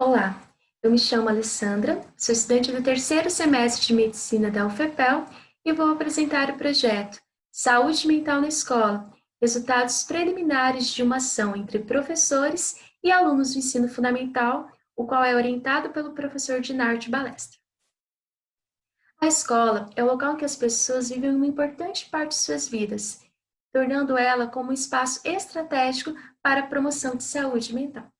Olá, eu me chamo Alessandra, sou estudante do terceiro semestre de Medicina da UFPEL e vou apresentar o projeto Saúde Mental na Escola, resultados preliminares de uma ação entre professores e alunos do ensino fundamental, o qual é orientado pelo professor Dinardi Balestra. A escola é o local em que as pessoas vivem uma importante parte de suas vidas, tornando ela como um espaço estratégico para a promoção de saúde mental.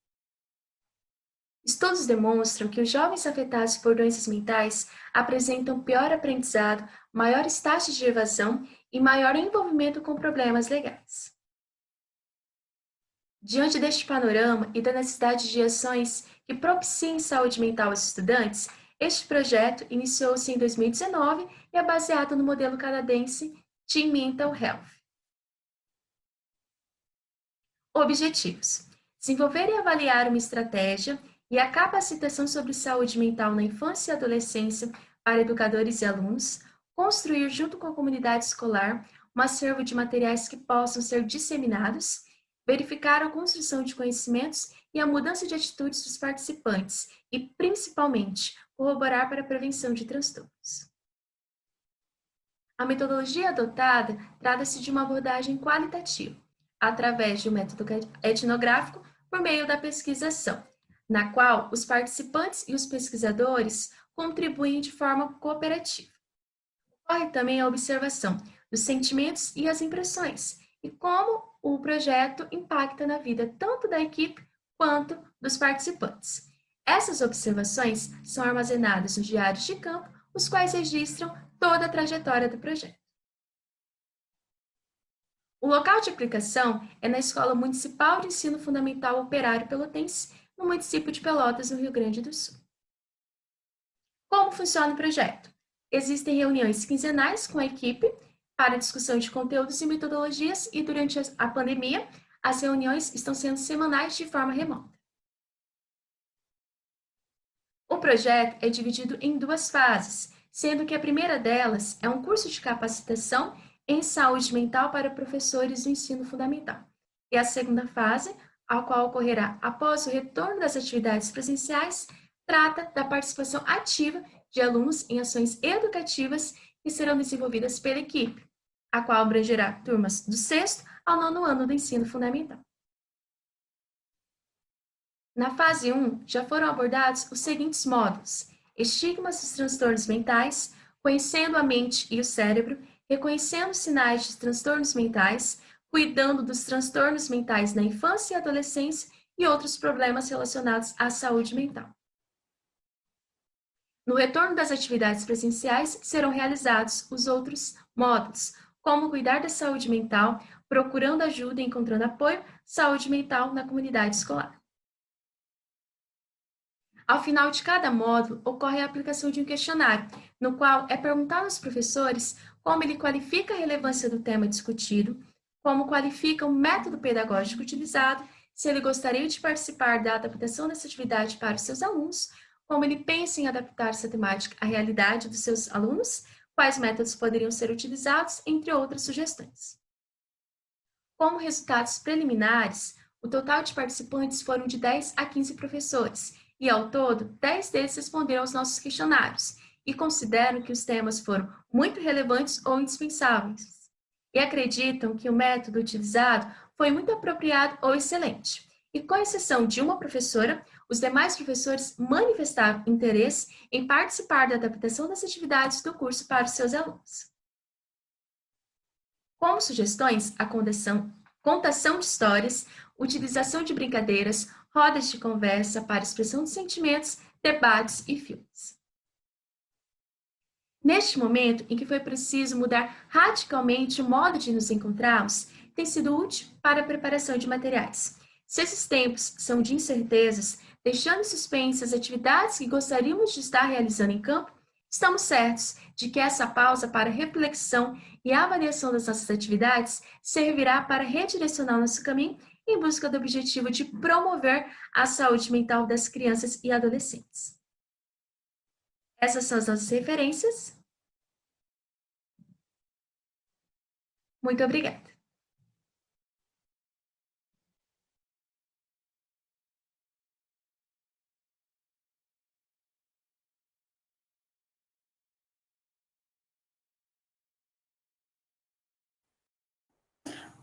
Estudos demonstram que os jovens afetados por doenças mentais apresentam pior aprendizado, maiores taxas de evasão e maior envolvimento com problemas legais. Diante deste panorama e da necessidade de ações que propiciem saúde mental aos estudantes, este projeto iniciou-se em 2019 e é baseado no modelo canadense Team Mental Health. Objetivos: desenvolver e avaliar uma estratégia e a capacitação sobre saúde mental na infância e adolescência para educadores e alunos, construir junto com a comunidade escolar um acervo de materiais que possam ser disseminados, verificar a construção de conhecimentos e a mudança de atitudes dos participantes e, principalmente, corroborar para a prevenção de transtornos. A metodologia adotada trata-se de uma abordagem qualitativa, através de um método etnográfico por meio da pesquisação, na qual os participantes e os pesquisadores contribuem de forma cooperativa. Ocorre também a observação dos sentimentos e as impressões, e como o projeto impacta na vida tanto da equipe quanto dos participantes. Essas observações são armazenadas nos diários de campo, os quais registram toda a trajetória do projeto. O local de aplicação é na Escola Municipal de Ensino Fundamental Operário Pelotense, no município de Pelotas, no Rio Grande do Sul. Como funciona o projeto? Existem reuniões quinzenais com a equipe para discussão de conteúdos e metodologias e durante a pandemia, as reuniões estão sendo semanais de forma remota. O projeto é dividido em duas fases, sendo que a primeira delas é um curso de capacitação em saúde mental para professores do ensino fundamental. E a segunda fase, a qual ocorrerá após o retorno das atividades presenciais, trata da participação ativa de alunos em ações educativas que serão desenvolvidas pela equipe, a qual abrangerá turmas do sexto ao nono ano do ensino fundamental. Na fase 1, já foram abordados os seguintes módulos: estigmas dos transtornos mentais, conhecendo a mente e o cérebro, reconhecendo os sinais de transtornos mentais, cuidando dos transtornos mentais na infância e adolescência e outros problemas relacionados à saúde mental. No retorno das atividades presenciais, serão realizados os outros módulos, como cuidar da saúde mental, procurando ajuda e encontrando apoio, saúde mental na comunidade escolar. Ao final de cada módulo, ocorre a aplicação de um questionário, no qual é perguntado aos professores como ele qualifica a relevância do tema discutido, como qualifica o método pedagógico utilizado, se ele gostaria de participar da adaptação dessa atividade para os seus alunos, como ele pensa em adaptar essa temática à realidade dos seus alunos, quais métodos poderiam ser utilizados, entre outras sugestões. Como resultados preliminares, o total de participantes foram de 10 a 15 professores, e ao todo, 10 deles responderam aos nossos questionários e consideram que os temas foram muito relevantes ou indispensáveis, e acreditam que o método utilizado foi muito apropriado ou excelente. E com exceção de uma professora, os demais professores manifestaram interesse em participar da adaptação das atividades do curso para os seus alunos. Como sugestões, a contação de histórias, utilização de brincadeiras, rodas de conversa para expressão de sentimentos, debates e filmes. Neste momento em que foi preciso mudar radicalmente o modo de nos encontrarmos, tem sido útil para a preparação de materiais. Se esses tempos são de incertezas, deixando em suspense as atividades que gostaríamos de estar realizando em campo, estamos certos de que essa pausa para reflexão e avaliação das nossas atividades servirá para redirecionar nosso caminho em busca do objetivo de promover a saúde mental das crianças e adolescentes. Essas são as nossas referências. Muito obrigada.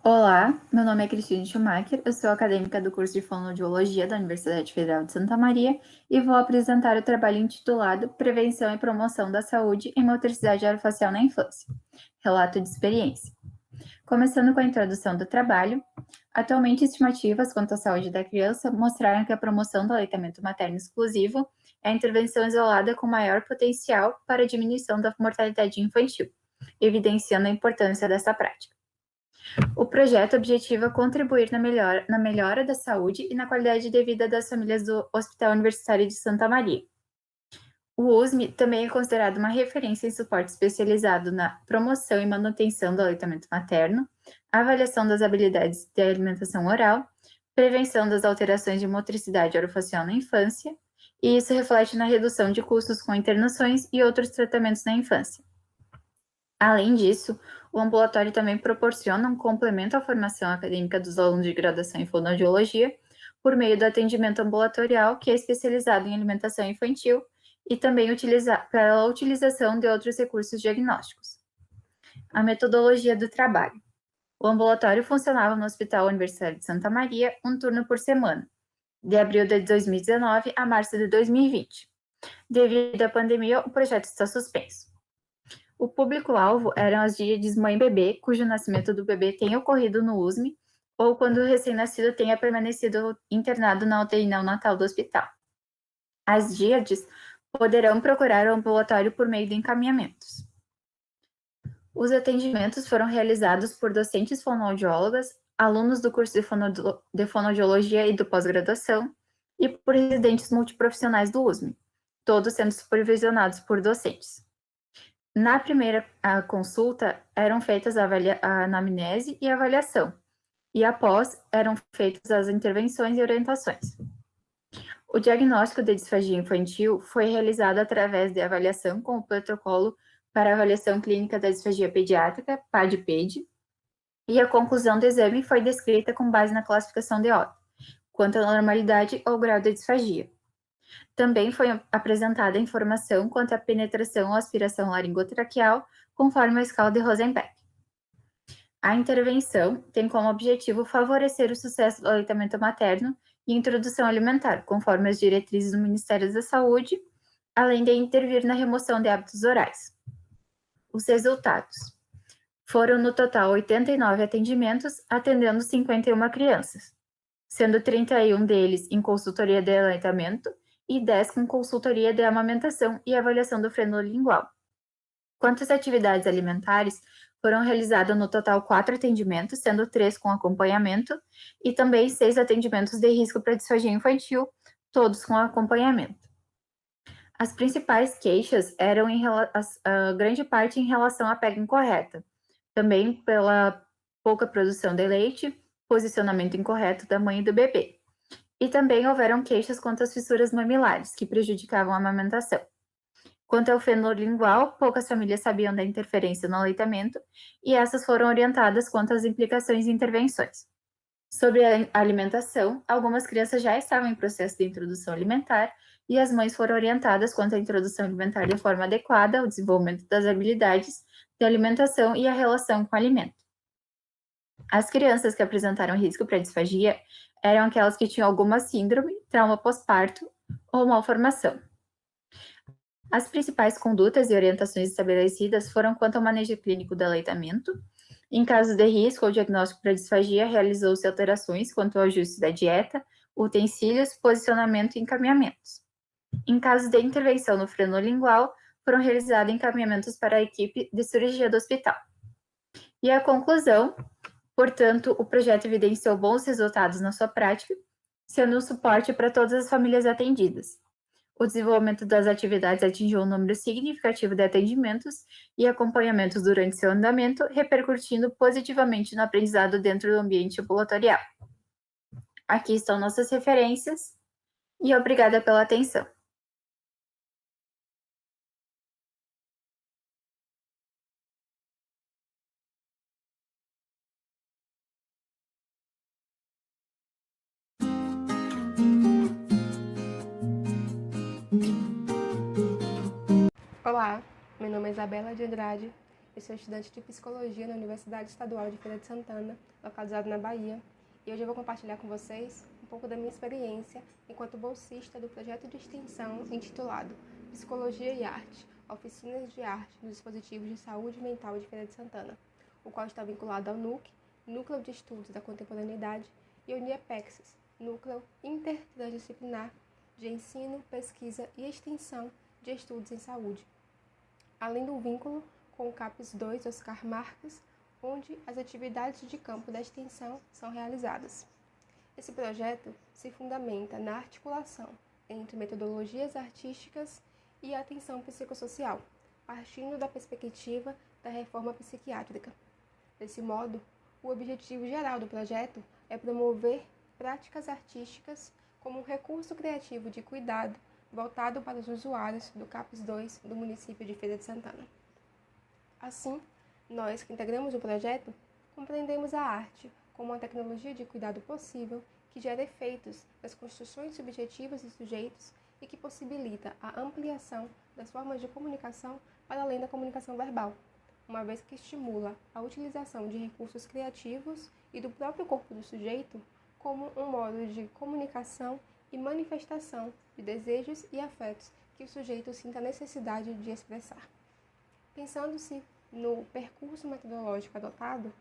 Olá, meu nome é Cristina Schumacher, eu sou acadêmica do curso de Fonoaudiologia da Universidade Federal de Santa Maria e vou apresentar o trabalho intitulado Prevenção e Promoção da Saúde em Motricidade Orofacial na Infância. Relato de experiência. Começando com a introdução do trabalho, atualmente estimativas quanto à saúde da criança mostraram que a promoção do aleitamento materno exclusivo é a intervenção isolada com maior potencial para a diminuição da mortalidade infantil, evidenciando a importância dessa prática. O projeto objetiva contribuir na melhora da saúde e na qualidade de vida das famílias do Hospital Universitário de Santa Maria. O USM também é considerado uma referência em suporte especializado na promoção e manutenção do aleitamento materno, avaliação das habilidades de alimentação oral, prevenção das alterações de motricidade orofacial na infância, e isso reflete na redução de custos com internações e outros tratamentos na infância. Além disso, o ambulatório também proporciona um complemento à formação acadêmica dos alunos de graduação em fonoaudiologia, por meio do atendimento ambulatorial, que é especializado em alimentação infantil, e também pela utilização de outros recursos diagnósticos. A metodologia do trabalho. O ambulatório funcionava no Hospital Universitário de Santa Maria, um turno por semana, de abril de 2019 a março de 2020. Devido à pandemia, o projeto está suspenso. O público-alvo eram as DIADs mãe-bebê, cujo nascimento do bebê tenha ocorrido no USM, ou quando o recém-nascido tenha permanecido internado na UTI neonatal do hospital. As DIADs poderão procurar o ambulatório por meio de encaminhamentos. Os atendimentos foram realizados por docentes fonoaudiólogas, alunos do curso de fonoaudiologia e do pós-graduação, e por residentes multiprofissionais do USM, todos sendo supervisionados por docentes. Na primeira consulta, eram feitas a anamnese e avaliação, e após, eram feitas as intervenções e orientações. O diagnóstico de disfagia infantil foi realizado através de avaliação com o protocolo para avaliação clínica da disfagia pediátrica, PAD-PED, e a conclusão do exame foi descrita com base na classificação de Otto, quanto à normalidade ou grau de disfagia. Também foi apresentada informação quanto à penetração ou aspiração laringotraqueal, conforme a escala de Rosenbeck. A intervenção tem como objetivo favorecer o sucesso do aleitamento materno e introdução alimentar, conforme as diretrizes do Ministério da Saúde, além de intervir na remoção de hábitos orais. Os resultados. Foram no total 89 atendimentos, atendendo 51 crianças, sendo 31 deles em consultoria de aleitamento e 10 com consultoria de amamentação e avaliação do freno lingual. Quanto às atividades alimentares, foram realizados no total 4 atendimentos, sendo 3 com acompanhamento, e também 6 atendimentos de risco para disfagia infantil, todos com acompanhamento. As principais queixas eram grande parte em relação à pega incorreta, também pela pouca produção de leite, posicionamento incorreto da mãe e do bebê. E também houveram queixas quanto às fissuras mamilares, que prejudicavam a amamentação. Quanto ao feno lingual, poucas famílias sabiam da interferência no aleitamento e essas foram orientadas quanto às implicações e intervenções. Sobre a alimentação, algumas crianças já estavam em processo de introdução alimentar e as mães foram orientadas quanto à introdução alimentar de forma adequada, o desenvolvimento das habilidades de alimentação e a relação com o alimento. As crianças que apresentaram risco para disfagia eram aquelas que tinham alguma síndrome, trauma pós-parto ou malformação. As principais condutas e orientações estabelecidas foram quanto ao manejo clínico do aleitamento. Em casos de risco ou diagnóstico para disfagia, realizou-se alterações quanto ao ajuste da dieta, utensílios, posicionamento e encaminhamentos. Em casos de intervenção no freno lingual, foram realizados encaminhamentos para a equipe de cirurgia do hospital. E a conclusão, portanto, o projeto evidenciou bons resultados na sua prática, sendo um suporte para todas as famílias atendidas. O desenvolvimento das atividades atingiu um número significativo de atendimentos e acompanhamentos durante seu andamento, repercutindo positivamente no aprendizado dentro do ambiente ambulatorial. Aqui estão nossas referências e obrigada pela atenção. Olá, meu nome é Isabela de Andrade Eu sou estudante de Psicologia na Universidade Estadual de Feira de Santana, localizada na Bahia, e hoje eu vou compartilhar com vocês um pouco da minha experiência enquanto bolsista do projeto de extensão intitulado Psicologia e Arte, Oficinas de Arte nos Dispositivos de Saúde Mental de Feira de Santana, o qual está vinculado ao NUC, Núcleo de Estudos da Contemporaneidade, e ao NIEPEXES, Núcleo Intertransdisciplinar de Ensino, Pesquisa e Extensão de Estudos em Saúde, além do vínculo com o CAPES 2 Oscar Marques, onde as atividades de campo da extensão são realizadas. Esse projeto se fundamenta na articulação entre metodologias artísticas e atenção psicossocial, partindo da perspectiva da reforma psiquiátrica. Desse modo, o objetivo geral do projeto é promover práticas artísticas como um recurso criativo de cuidado voltado para os usuários do CAPES 2 do município de Feira de Santana. Assim, nós que integramos o projeto, compreendemos a arte como uma tecnologia de cuidado possível que gera efeitos nas construções subjetivas dos sujeitos e que possibilita a ampliação das formas de comunicação para além da comunicação verbal, uma vez que estimula a utilização de recursos criativos e do próprio corpo do sujeito como um modo de comunicação e manifestação de desejos e afetos que o sujeito sinta necessidade de expressar. Pensando-se no percurso metodológico adotado,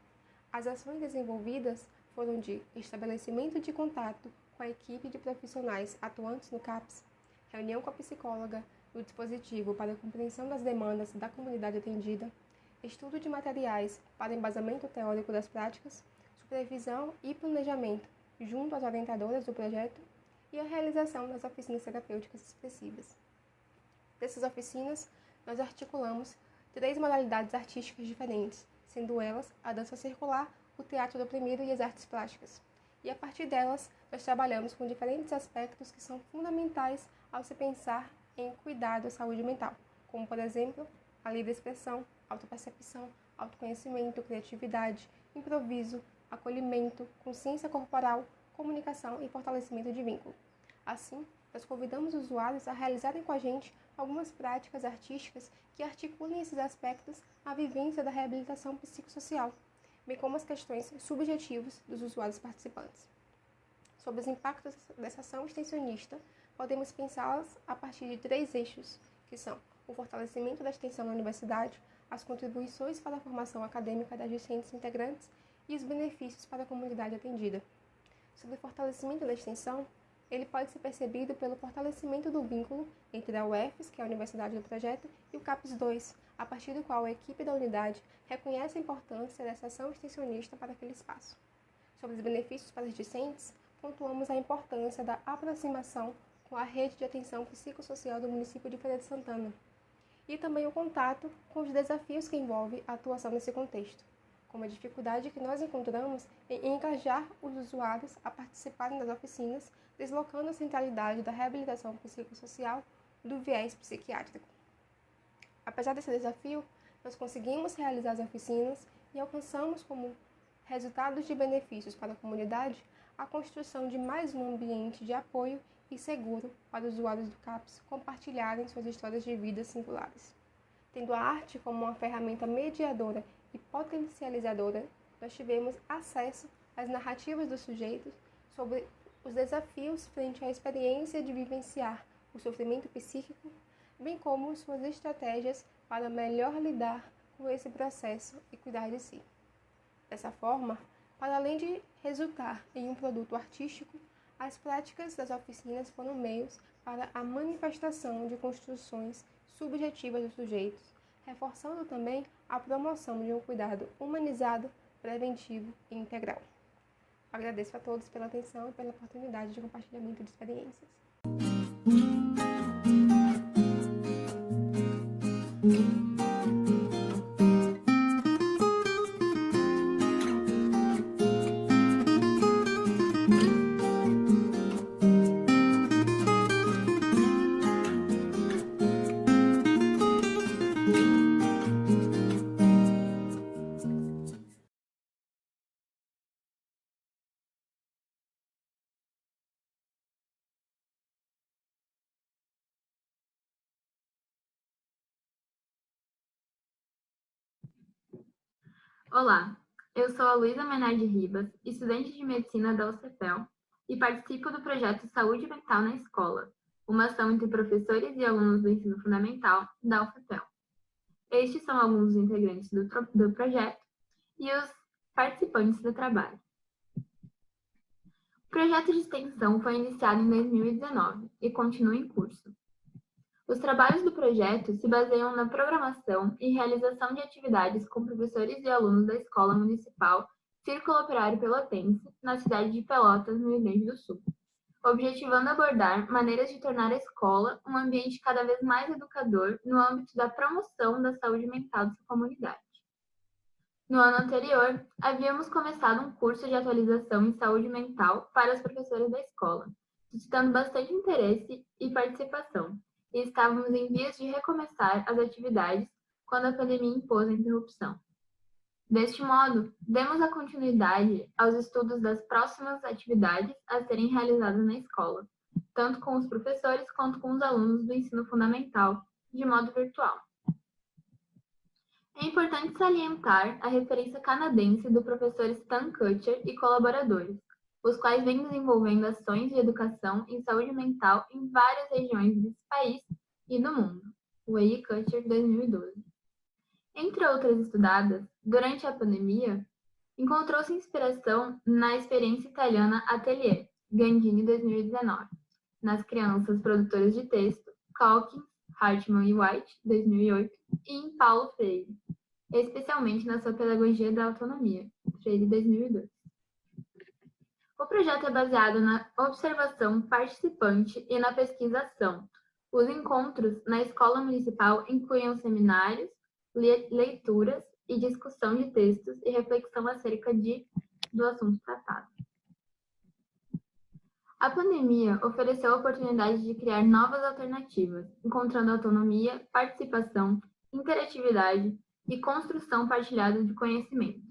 as ações desenvolvidas foram de estabelecimento de contato com a equipe de profissionais atuantes no CAPES, reunião com a psicóloga do dispositivo para a compreensão das demandas da comunidade atendida, estudo de materiais para embasamento teórico das práticas, supervisão e planejamento junto às orientadoras do projeto e a realização das oficinas terapêuticas expressivas. Dessas oficinas, nós articulamos 3 modalidades artísticas diferentes, sendo elas a dança circular, o teatro do oprimido e as artes plásticas. E a partir delas, nós trabalhamos com diferentes aspectos que são fundamentais ao se pensar em cuidado à saúde mental, como, por exemplo, a livre expressão, autopercepção, autoconhecimento, criatividade, improviso, acolhimento, consciência corporal, comunicação e fortalecimento de vínculo. Assim, nós convidamos os usuários a realizarem com a gente algumas práticas artísticas que articulem esses aspectos à vivência da reabilitação psicossocial, bem como as questões subjetivas dos usuários participantes. Sobre os impactos dessa ação extensionista, podemos pensá-las a partir de 3 eixos, que são o fortalecimento da extensão na universidade, as contribuições para a formação acadêmica das discentes integrantes e os benefícios para a comunidade atendida. Sobre o fortalecimento da extensão, ele pode ser percebido pelo fortalecimento do vínculo entre a UFES, que é a Universidade do Projeto, e o CAPES 2, a partir do qual a equipe da unidade reconhece a importância dessa ação extensionista para aquele espaço. Sobre os benefícios para os discentes, pontuamos a importância da aproximação com a rede de atenção psicossocial do município de Feira de Santana, e também o contato com os desafios que envolve a atuação nesse contexto, como a dificuldade que nós encontramos em engajar os usuários a participarem das oficinas, deslocando a centralidade da reabilitação psicossocial do viés psiquiátrico. Apesar desse desafio, nós conseguimos realizar as oficinas e alcançamos como resultados de benefícios para a comunidade a construção de mais um ambiente de apoio e seguro para os usuários do CAPES compartilharem suas histórias de vida singulares. Tendo a arte como uma ferramenta mediadora e potencializadora, nós tivemos acesso às narrativas dos sujeitos sobre os desafios frente à experiência de vivenciar o sofrimento psíquico, bem como suas estratégias para melhor lidar com esse processo e cuidar de si. Dessa forma, para além de resultar em um produto artístico, as práticas das oficinas foram meios para a manifestação de construções subjetivas dos sujeitos, reforçando também a promoção de um cuidado humanizado, preventivo e integral. Agradeço a todos pela atenção e pela oportunidade de compartilhamento de experiências. Olá, eu sou a Luísa Menardi Ribas, estudante de medicina da UCPEL, e participo do projeto Saúde Mental na Escola, uma ação entre professores e alunos do ensino fundamental da UFPEL. Estes são alguns dos integrantes do projeto e os participantes do trabalho. O projeto de extensão foi iniciado em 2019 e continua em curso. Os trabalhos do projeto se baseiam na programação e realização de atividades com professores e alunos da Escola Municipal Círculo Operário Pelotense, na cidade de Pelotas, no Rio Grande do Sul, objetivando abordar maneiras de tornar a escola um ambiente cada vez mais educador no âmbito da promoção da saúde mental de sua comunidade. No ano anterior, havíamos começado um curso de atualização em saúde mental para as professoras da escola, suscitando bastante interesse e participação, e estávamos em vias de recomeçar as atividades quando a pandemia impôs a interrupção. Deste modo, demos a continuidade aos estudos das próximas atividades a serem realizadas na escola, tanto com os professores quanto com os alunos do ensino fundamental, de modo virtual. É importante salientar a referência canadense do professor Stan Kutcher e colaboradores, os quais vêm desenvolvendo ações de educação em saúde mental em várias regiões desse país e do mundo, o A.E. Kutcher 2012. Entre outras estudadas, durante a pandemia, encontrou-se inspiração na experiência italiana Atelier, Gandini 2019, nas crianças produtoras de texto, Calkins, Hartman e White, 2008, e em Paulo Freire, especialmente na sua pedagogia da autonomia, Freire 2002. O projeto é baseado na observação participante e na pesquisação. Os encontros na escola municipal incluíam seminários, leituras e discussão de textos e reflexão acerca do assunto tratado. A pandemia ofereceu a oportunidade de criar novas alternativas, encontrando autonomia, participação, interatividade e construção partilhada de conhecimento.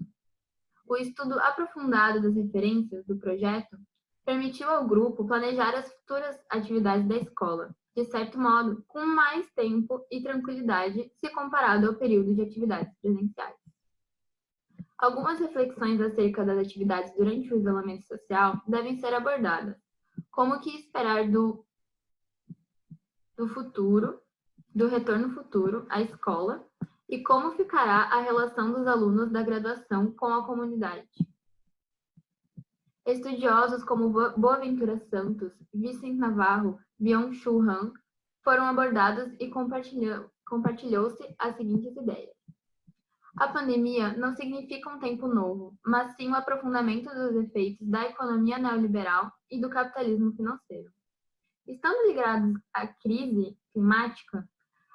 O estudo aprofundado das referências do projeto permitiu ao grupo planejar as futuras atividades da escola, de certo modo, com mais tempo e tranquilidade se comparado ao período de atividades presenciais. Algumas reflexões acerca das atividades durante o isolamento social devem ser abordadas, como o que esperar do retorno futuro à escola e como ficará a relação dos alunos da graduação com a comunidade. Estudiosos como Boaventura Santos, Vicente Navarro, Byung-Chul Han foram abordados e compartilhou-se as seguintes ideias. A pandemia não significa um tempo novo, mas sim o aprofundamento dos efeitos da economia neoliberal e do capitalismo financeiro. Estando ligados à crise climática,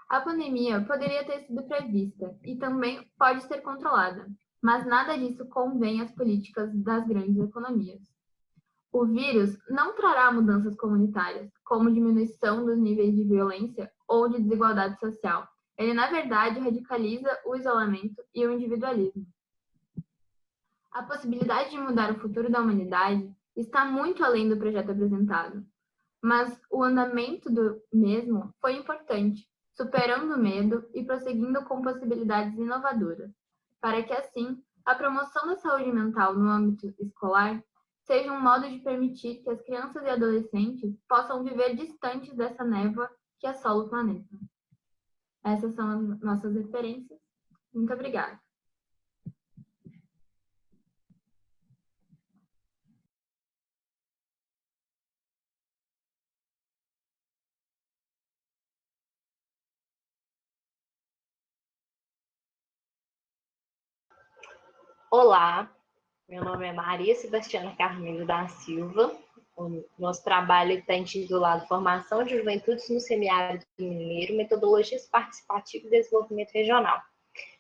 a pandemia poderia ter sido prevista e também pode ser controlada, mas nada disso convém às políticas das grandes economias. O vírus não trará mudanças comunitárias, como diminuição dos níveis de violência ou de desigualdade social. Ele, na verdade, radicaliza o isolamento e o individualismo. A possibilidade de mudar o futuro da humanidade está muito além do projeto apresentado, mas o andamento do mesmo foi importante, superando o medo e prosseguindo com possibilidades inovadoras, para que, assim, a promoção da saúde mental no âmbito escolar seja um modo de permitir que as crianças e adolescentes possam viver distantes dessa névoa que assola o planeta. Essas são as nossas referências. Muito obrigada. Olá, meu nome é Maria Sebastiana Carneiro da Silva. O nosso trabalho está intitulado Formação de Juventudes no Semiárido Mineiro, Metodologias Participativas e Desenvolvimento Regional.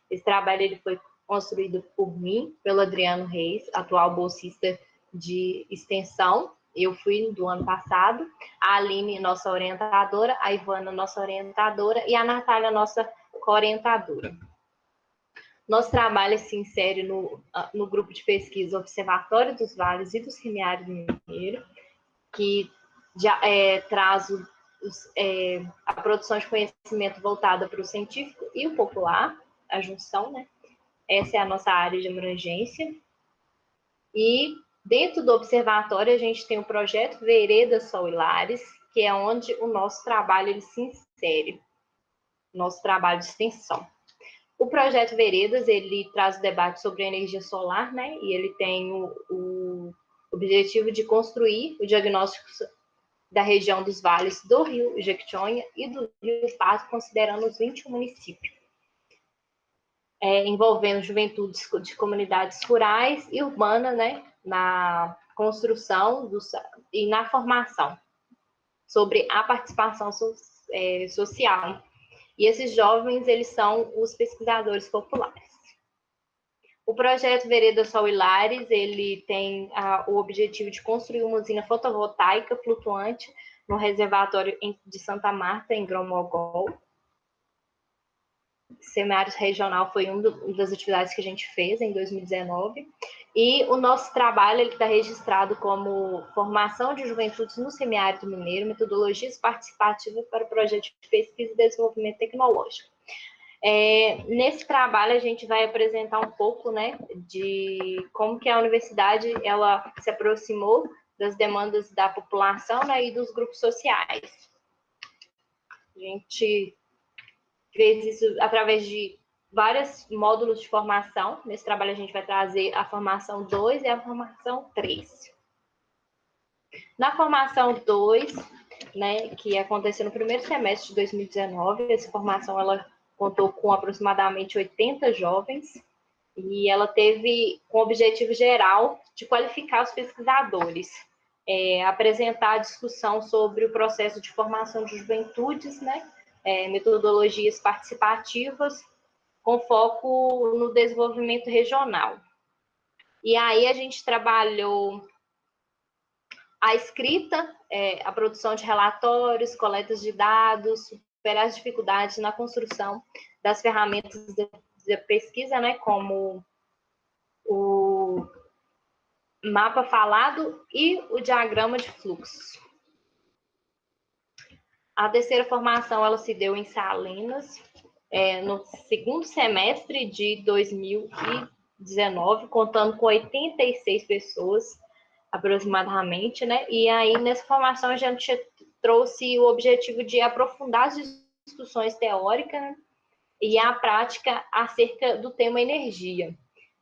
Esse trabalho ele foi construído por mim, pelo Adriano Reis, atual bolsista de extensão. Eu fui do ano passado, a Aline, nossa orientadora, a Ivana, nossa orientadora, e a Natália, nossa co-orientadora. Nosso trabalho se insere no grupo de pesquisa Observatório dos Vales e do Semiárido Mineiro, que já traz a produção de conhecimento voltada para o científico e o popular, a junção, né? Essa é a nossa área de abrangência. E dentro do observatório a gente tem o projeto Veredas Sol e Lares, que é onde o nosso trabalho ele se insere, nosso trabalho de extensão. O projeto Veredas, ele traz o debate sobre a energia solar, né? E ele tem o objetivo de construir o diagnóstico da região dos vales do Rio Jequitinhonha e do Rio Pato, considerando os 21 municípios, envolvendo juventudes de comunidades rurais e urbanas, né? Na construção e na formação sobre a participação social. E esses jovens, eles são os pesquisadores populares. O projeto Vereda Sol e Lares, ele tem o objetivo de construir uma usina fotovoltaica flutuante no reservatório de Santa Marta, em Gromogol. Semiárido regional foi uma das atividades que a gente fez em 2019. E o nosso trabalho está registrado como Formação de Juventudes no Semiárido Mineiro, Metodologias Participativas para o Projeto de Pesquisa e Desenvolvimento Tecnológico. Nesse trabalho a gente vai apresentar um pouco, né, de como que a universidade ela se aproximou das demandas da população, né, e dos grupos sociais. A gente fez isso através de vários módulos de formação. Nesse trabalho a gente vai trazer a formação 2 e a formação 3. Na formação 2, né, que aconteceu no primeiro semestre de 2019, essa formação ela contou com aproximadamente 80 jovens e ela teve com o objetivo geral de qualificar os pesquisadores, apresentar a discussão sobre o processo de formação de juventudes, né, metodologias participativas com foco no desenvolvimento regional. E aí a gente trabalhou a escrita, a produção de relatórios, coletas de dados, superar as dificuldades na construção das ferramentas de pesquisa, né, como o mapa falado e o diagrama de fluxos. A terceira formação ela se deu em Salinas, no segundo semestre de 2019, contando com 86 pessoas aproximadamente, né? E aí nessa formação a gente trouxe o objetivo de aprofundar as discussões teóricas, né, e a prática acerca do tema energia.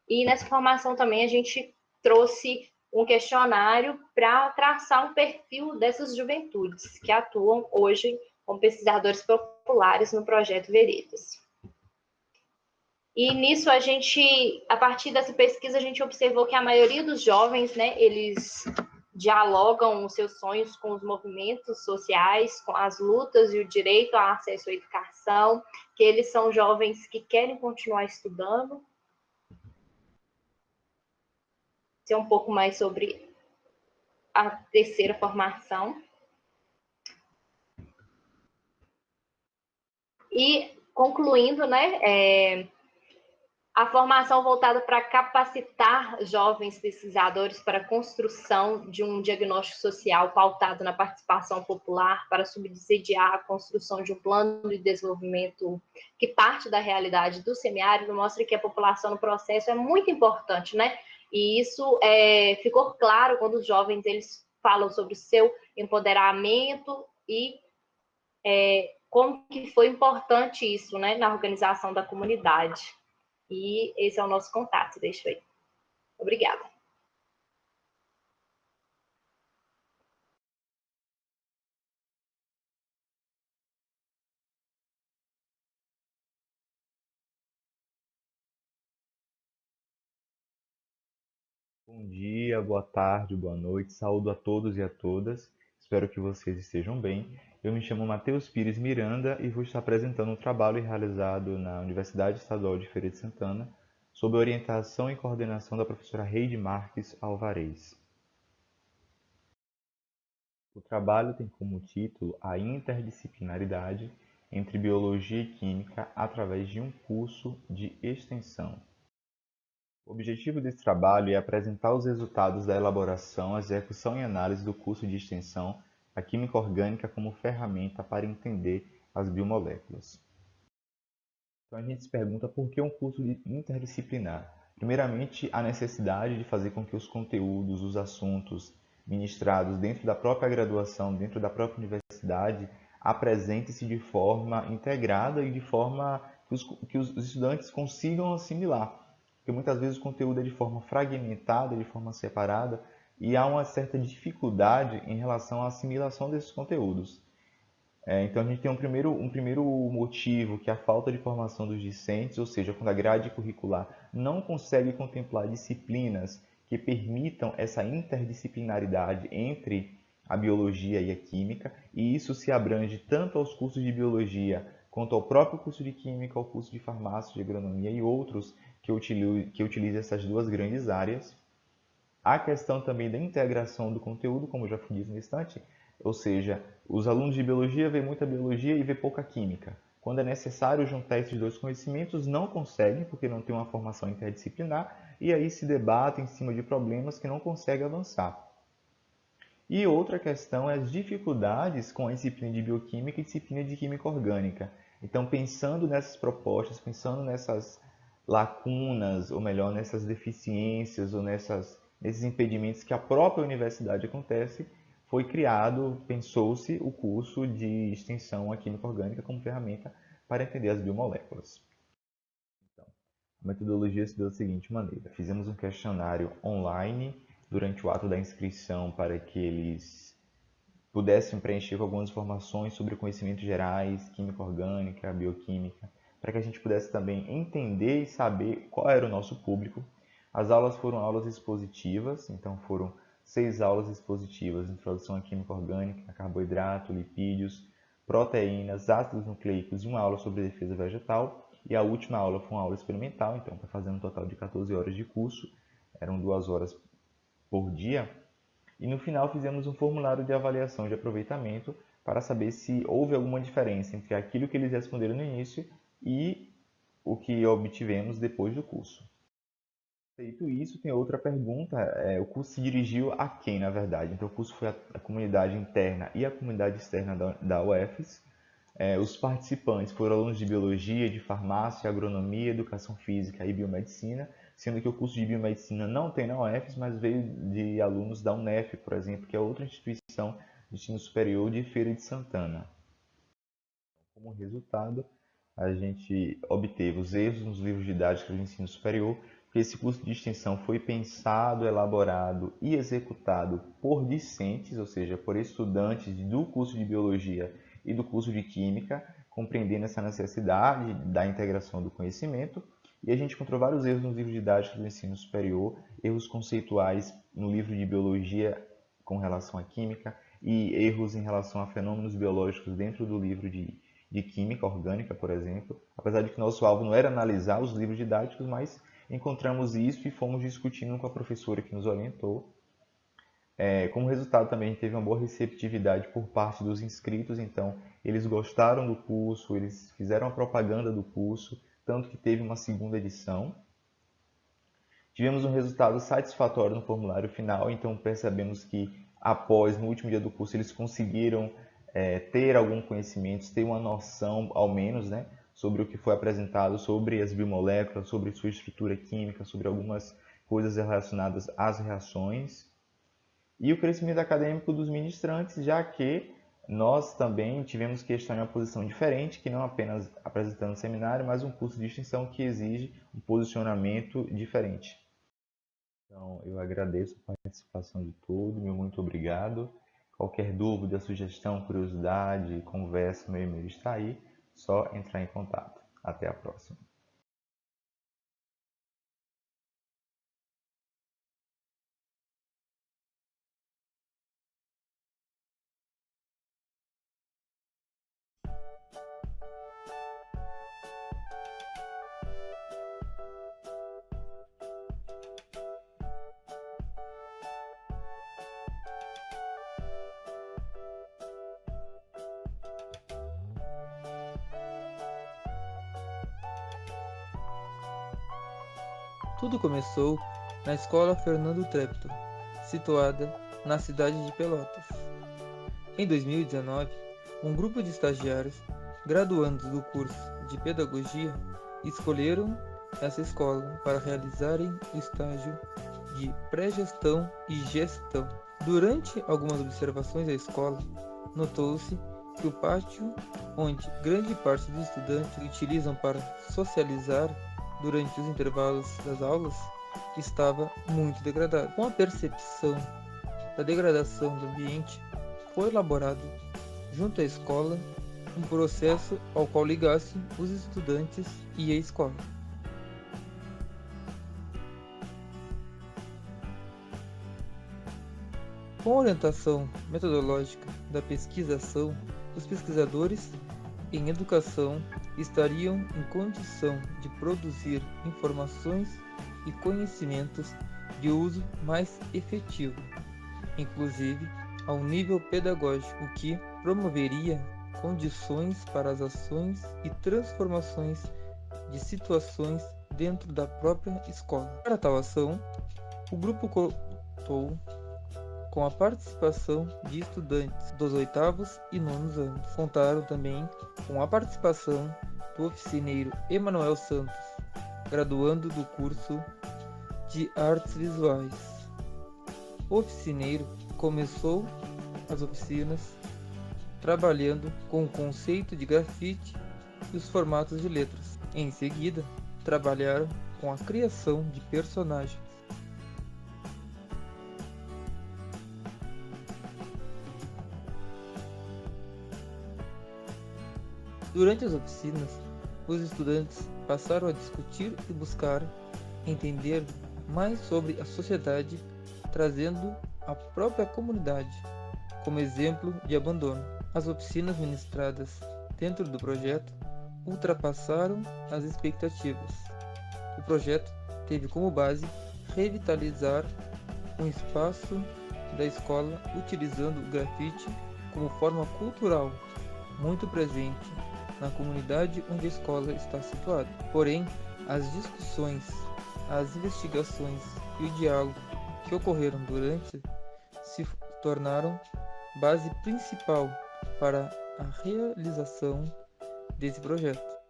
E nessa formação também a gente trouxe um questionário para traçar um perfil dessas juventudes que atuam hoje como pesquisadores populares no projeto Veredas. E nisso a gente, a partir dessa pesquisa, a gente observou que a maioria dos jovens, né, eles dialogam os seus sonhos com os movimentos sociais, com as lutas e o direito ao acesso à educação, que eles são jovens que querem continuar estudando. Ser um pouco mais sobre a terceira formação. E concluindo, né, a formação voltada para capacitar jovens pesquisadores para a construção de um diagnóstico social pautado na participação popular, para subsidiar a construção de um plano de desenvolvimento que parte da realidade do semiárido, mostra que a população no processo é muito importante, né? E isso ficou claro quando os jovens eles falam sobre o seu empoderamento e como que foi importante isso, né, na organização da comunidade. E esse é o nosso contato, deixa aí. Obrigada. Bom dia, boa tarde, boa noite, saúdo a todos e a todas. Espero que vocês estejam bem. Eu me chamo Matheus Pires Miranda e vou estar apresentando um trabalho realizado na Universidade Estadual de Feira de Santana, sob a orientação e coordenação da professora Reide Marques Alvarez. O trabalho tem como título a interdisciplinaridade entre biologia e química através de um curso de extensão. O objetivo desse trabalho é apresentar os resultados da elaboração, execução e análise do curso de extensão A Química Orgânica como ferramenta para entender as biomoléculas. Então a gente se pergunta por que um curso interdisciplinar? Primeiramente, a necessidade de fazer com que os conteúdos, os assuntos ministrados dentro da própria graduação, dentro da própria universidade, apresentem-se de forma integrada e de forma que os estudantes consigam assimilar. Porque muitas vezes o conteúdo é de forma fragmentada, de forma separada, e há uma certa dificuldade em relação à assimilação desses conteúdos. Então a gente tem um primeiro motivo, que é a falta de formação dos discentes, ou seja, quando a grade curricular não consegue contemplar disciplinas que permitam essa interdisciplinaridade entre a biologia e a química, e isso se abrange tanto aos cursos de biologia quanto ao próprio curso de química, ao curso de farmácia, de agronomia e outros que utilizam essas duas grandes áreas. A questão também da integração do conteúdo, como eu já disse no instante, ou seja, os alunos de biologia veem muita biologia e vê pouca química. Quando é necessário juntar esses dois conhecimentos, não conseguem, porque não tem uma formação interdisciplinar, e aí se debatem em cima de problemas que não conseguem avançar. E outra questão é as dificuldades com a disciplina de bioquímica e disciplina de química orgânica. Então, pensando nessas propostas, pensando nessas lacunas, ou melhor, nessas deficiências ou nesses impedimentos que a própria universidade acontece, foi criado, pensou-se o curso de extensão à química orgânica como ferramenta para entender as biomoléculas. Então, a metodologia se deu da seguinte maneira: fizemos um questionário online durante o ato da inscrição para que eles pudessem preencher com algumas informações sobre conhecimentos gerais, química orgânica, bioquímica, para que a gente pudesse também entender e saber qual era o nosso público. As aulas foram aulas expositivas, então foram 6 aulas expositivas: introdução à química orgânica, carboidrato, lipídios, proteínas, ácidos nucleicos e uma aula sobre defesa vegetal. E a última aula foi uma aula experimental, então está fazendo um total de 14 horas de curso, eram 2 horas por dia. E no final fizemos um formulário de avaliação de aproveitamento para saber se houve alguma diferença entre aquilo que eles responderam no início e o que obtivemos depois do curso. Feito isso, tem outra pergunta: o curso se dirigiu a quem, na verdade? Então, o curso foi a comunidade interna e a comunidade externa da UFES. Os participantes foram alunos de biologia, de farmácia, agronomia, educação física e biomedicina, sendo que o curso de biomedicina não tem na UFES, mas veio de alunos da UNEF, por exemplo, que é outra instituição de ensino superior de Feira de Santana. Como resultado, a gente obteve os erros nos livros didáticos do ensino superior, porque esse curso de extensão foi pensado, elaborado e executado por discentes, ou seja, por estudantes do curso de biologia e do curso de química, compreendendo essa necessidade da integração do conhecimento. E a gente encontrou vários erros nos livros didáticos do ensino superior, erros conceituais no livro de biologia com relação à química e erros em relação a fenômenos biológicos dentro do livro de química orgânica, por exemplo. Apesar de que nosso alvo não era analisar os livros didáticos, mas encontramos isso e fomos discutindo com a professora que nos orientou. Como resultado, também a gente teve uma boa receptividade por parte dos inscritos, então eles gostaram do curso, eles fizeram a propaganda do curso, tanto que teve uma segunda edição. Tivemos um resultado satisfatório no formulário final, então percebemos que após, no último dia do curso, eles conseguiram ter algum conhecimento, ter uma noção, ao menos, né, sobre o que foi apresentado, sobre as biomoléculas, sobre sua estrutura química, sobre algumas coisas relacionadas às reações. E o crescimento acadêmico dos ministrantes, já que nós também tivemos que estar em uma posição diferente, que não apenas apresentando seminário, mas um curso de extensão que exige um posicionamento diferente. Então, eu agradeço a participação de todos, meu muito obrigado. Qualquer dúvida, sugestão, curiosidade, conversa, meu e-mail está aí, só entrar em contato. Até a próxima. Tudo começou na Escola Fernando Treptow, situada na cidade de Pelotas. Em 2019, um grupo de estagiários, graduandos do curso de Pedagogia, escolheram essa escola para realizarem o estágio de pré-gestão e gestão. Durante algumas observações à escola, notou-se que o pátio, onde grande parte dos estudantes utilizam para socializar durante os intervalos das aulas, estava muito degradado. Com a percepção da degradação do ambiente, foi elaborado, junto à escola, um processo ao qual ligasse os estudantes e a escola. Com a orientação metodológica da pesquisação, os pesquisadores em educação estariam em condição de produzir informações e conhecimentos de uso mais efetivo, inclusive ao nível pedagógico, o que promoveria condições para as ações e transformações de situações dentro da própria escola. Para tal ação, o grupo contou com a participação de estudantes dos 8º e 9º anos. Contaram também com a participação do oficineiro Emanuel Santos, graduando do curso de Artes Visuais. O oficineiro começou as oficinas trabalhando com o conceito de grafite e os formatos de letras. Em seguida, trabalharam com a criação de personagens. Durante as oficinas, os estudantes passaram a discutir e buscar entender mais sobre a sociedade, trazendo a própria comunidade como exemplo de abandono. As oficinas ministradas dentro do projeto ultrapassaram as expectativas. O projeto teve como base revitalizar um espaço da escola utilizando o grafite como forma cultural muito presente na comunidade onde a escola está situada. Porém, as discussões, as investigações e o diálogo que ocorreram durante se tornaram base principal para a realização desse projeto.